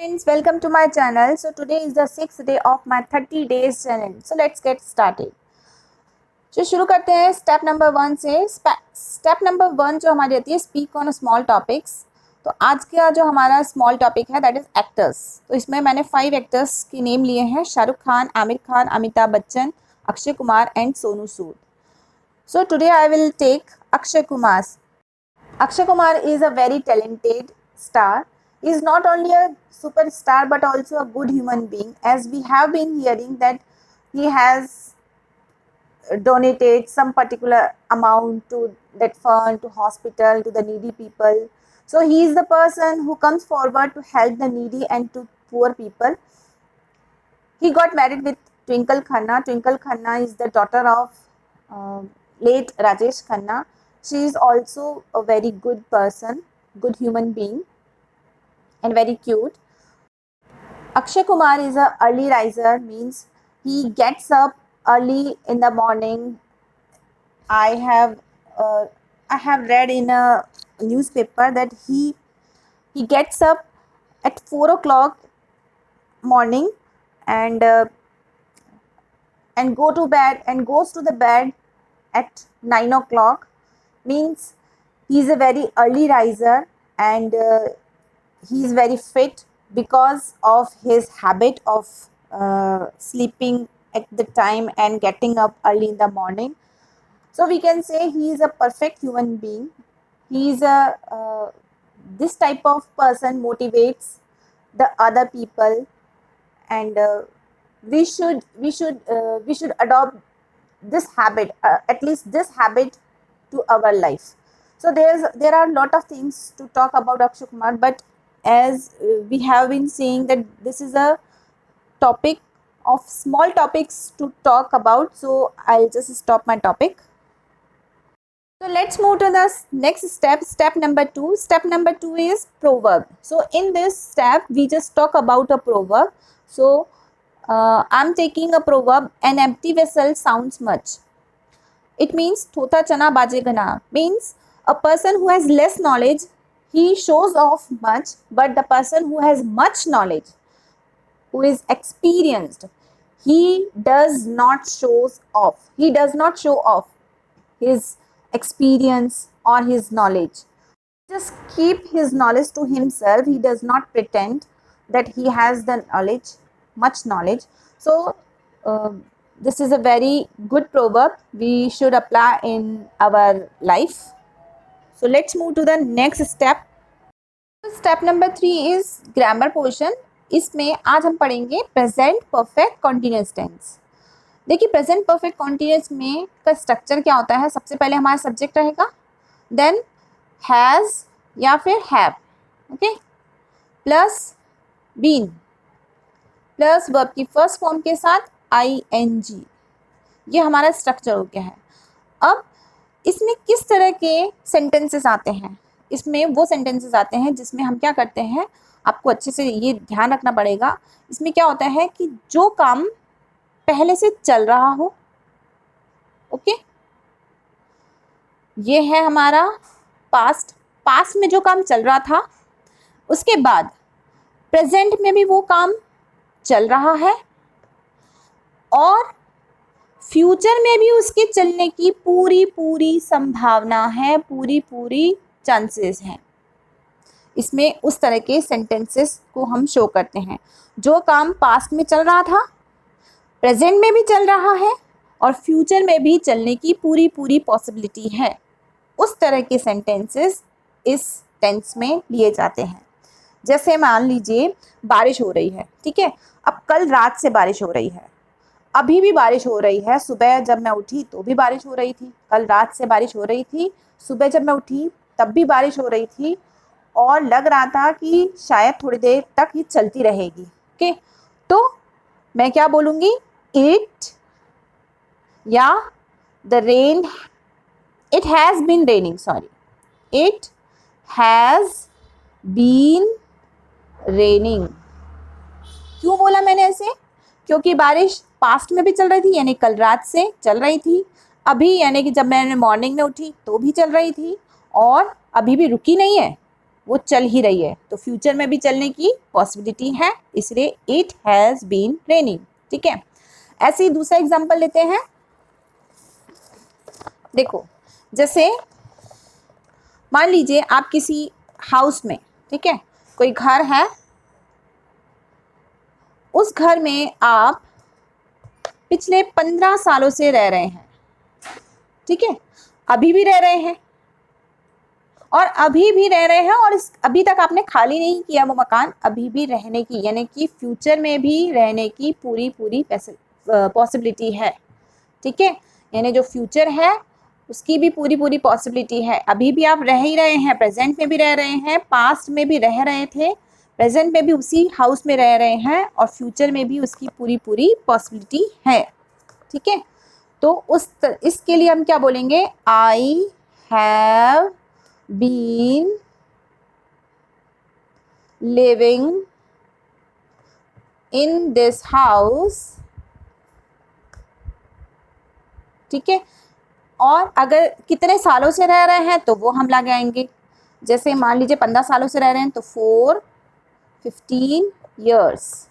Friends, welcome to my channel. So today is the sixth day of my 30 days challenge. So let's get started. तो शुरू करते हैं step number 1 से। Step number 1 जो हमारी रहती है स्पीक ऑन स्मॉल टॉपिक्स। तो आज का जो हमारा स्मॉल टॉपिक है दैट इज एक्टर्स। तो इसमें मैंने 5 एक्टर्स की नेम लिए हैं, Shahrukh Khan, Aamir Khan, Amitabh Bachchan, Akshay Kumar and Sonu Sood. So today I will take Akshay Kumar. Akshay Kumar is a very talented star. He is not only a superstar but also a good human being, as we have been hearing that he has donated some particular amount to that fund, to hospital, to the needy people. So he is the person who comes forward to help the needy and to poor people. He got married with Twinkle Khanna. Twinkle Khanna is the daughter of late Rajesh Khanna. She is also a very good person, good human being, and very cute. Akshay Kumar is a early riser, means he gets up early in the morning. I have read in a newspaper that he gets up at 4 o'clock morning and go to bed and goes to the bed at 9 o'clock. Means he is a very early riser and he is very fit because of his habit of sleeping at the time and getting up early in the morning. So we can say he is a perfect human being. He is a this type of person motivates the other people, and we should adopt this habit, at least this habit, to our life. So there are a lot of things to talk about Akshay Kumar, but as we have been saying that this is a topic of small topics to talk about, so I'll just stop my topic. So let's move to the next step, step number 2. Step number 2 is proverb. So in this step we just talk about a proverb. So I'm taking a proverb, an empty vessel sounds much. It means thota chana baje gana, means a person who has less knowledge, he shows off much, but the person who has much knowledge, who is experienced, he does not shows off. He does not show off his experience or his knowledge. Just keep his knowledge to himself. He does not pretend that he has the knowledge, much knowledge. So this is a very good proverb we should apply in our life. So let's move to the next step. Step number 3 is grammar portion. इसमें आज हम पढ़ेंगे present perfect continuous tense. देखिए present perfect continuous में का structure क्या होता है। सबसे पहले हमारा सब्जेक्ट रहेगा, देन हैज़ या फिर have, okay, plus been, plus verb की फर्स्ट फॉर्म के साथ ING। ये हमारा स्ट्रक्चर हो गया है। अब इसमें किस तरह के सेंटेंसेस आते हैं, इसमें वो सेंटेंसेस आते हैं जिसमें हम क्या करते हैं, आपको अच्छे से ये ध्यान रखना पड़ेगा। इसमें क्या होता है कि जो काम पहले से चल रहा हो, ओके, ये है हमारा पास्ट, पास्ट में जो काम चल रहा था, उसके बाद प्रेजेंट में भी वो काम चल रहा है और फ्यूचर में भी उसके चलने की पूरी संभावना है, पूरी चांसेस हैं। इसमें उस तरह के सेंटेंसेस को हम शो करते हैं। जो काम पास्ट में चल रहा था, प्रेजेंट में भी चल रहा है और फ्यूचर में भी चलने की पूरी पॉसिबिलिटी है, उस तरह के सेंटेंसेस इस टेंस में लिए जाते हैं। जैसे मान लीजिए बारिश हो रही है, ठीक है, अब कल रात से बारिश हो रही है, अभी भी बारिश हो रही है, सुबह जब मैं उठी तो भी बारिश हो रही थी, कल रात से बारिश हो रही थी, सुबह जब मैं उठी तब भी बारिश हो रही थी और लग रहा था कि शायद थोड़ी देर तक ही चलती रहेगी, ओके। तो मैं क्या बोलूँगी, इट या the rain, it has been raining, sorry, it has been raining. क्यों बोला मैंने ऐसे, क्योंकि बारिश पास्ट में भी चल रही थी, यानी कल रात से चल रही थी, अभी यानी कि जब मैंने मॉर्निंग में उठी तो भी चल रही थी और अभी भी रुकी नहीं है, वो चल ही रही है, तो फ्यूचर में भी चलने की पॉसिबिलिटी है, इसलिए इट हैज़ बीन रेनिंग। ठीक है, ऐसे ही दूसरा एग्जांपल लेते हैं। देखो, जैसे मान लीजिए आप किसी हाउस में, ठीक है, कोई घर है, उस घर में आप पिछले 15 सालों से रह रहे हैं। ठीक है, अभी भी रह रहे हैं और अभी भी रह रहे हैं, और अभी तक आपने खाली नहीं किया वो मकान, अभी भी रहने की, यानी कि फ्यूचर में भी रहने की पूरी पॉसिबिलिटी है। ठीक है, यानी जो फ्यूचर है उसकी भी पूरी पॉसिबिलिटी है। अभी भी आप रह ही रहे हैं, प्रेजेंट में भी रह रहे हैं, पास्ट में भी रह रहे थे, प्रेजेंट में भी उसी हाउस में रह रहे हैं, और फ्यूचर में भी उसकी पूरी पॉसिबिलिटी है। ठीक है, तो इसके लिए हम क्या बोलेंगे, I have been living in this house. ठीक है, और अगर कितने सालों से रह रहे हैं तो वो हम लगाएंगे। जैसे मान लीजिए 15 सालों से रह रहे हैं तो 15 years,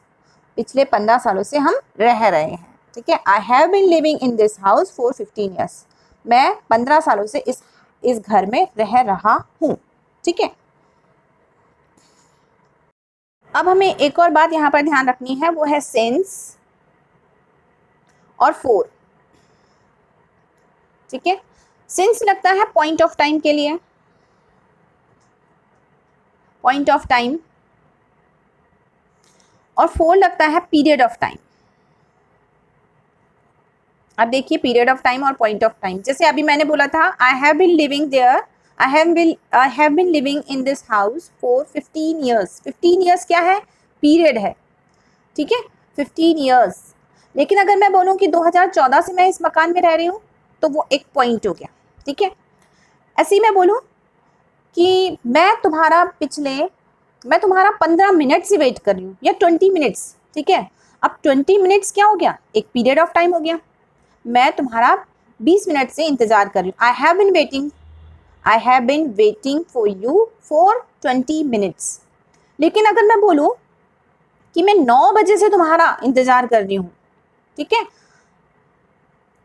पिछले 15 सालों से हम रह रहे हैं। ठीक है, I have been living in this house for 15 years, मैं 15 सालों से इस घर में रह रहा हूँ। ठीक है, अब हमें एक और बात यहाँ पर ध्यान रखनी है, वो है सिंस और फॉर। ठीक है, सिंस लगता है पॉइंट ऑफ टाइम के लिए, पॉइंट ऑफ टाइम, और फॉर लगता है पीरियड ऑफ टाइम। अब देखिए, पीरियड ऑफ टाइम और पॉइंट ऑफ टाइम, जैसे अभी मैंने बोला था I have been living there, I have been living in this house for 15 years। 15 years क्या है, पीरियड है। ठीक है, 15 years। लेकिन अगर मैं बोलूँ कि 2014 से मैं इस मकान में रह रही हूँ तो वो एक पॉइंट हो गया। ठीक है, ऐसे ही मैं बोलूँ कि मैं तुम्हारा 15 मिनट से वेट कर रही हूँ, या 20 मिनट्स। ठीक है, अब 20 मिनट्स क्या हो गया, एक पीरियड ऑफ टाइम हो गया। मैं तुम्हारा 20 मिनट से इंतजार कर रही हूँ, I have been waiting for you for 20 minutes. लेकिन अगर मैं बोलूँ कि मैं 9 बजे से तुम्हारा इंतजार कर रही हूँ, ठीक है,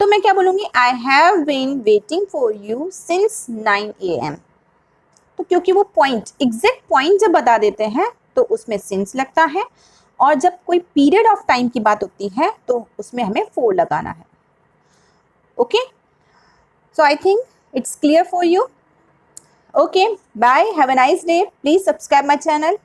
तो मैं क्या बोलूँगी, I have been waiting for you since 9 AM। तो क्योंकि वो पॉइंट, एग्जैक्ट पॉइंट जब बता देते हैं तो उसमें सिंस लगता है, और जब कोई पीरियड ऑफ टाइम की बात होती है तो उसमें हमें फॉर लगाना है। Okay, so I think it's clear for you. Okay, bye, have a nice day, please subscribe my channel.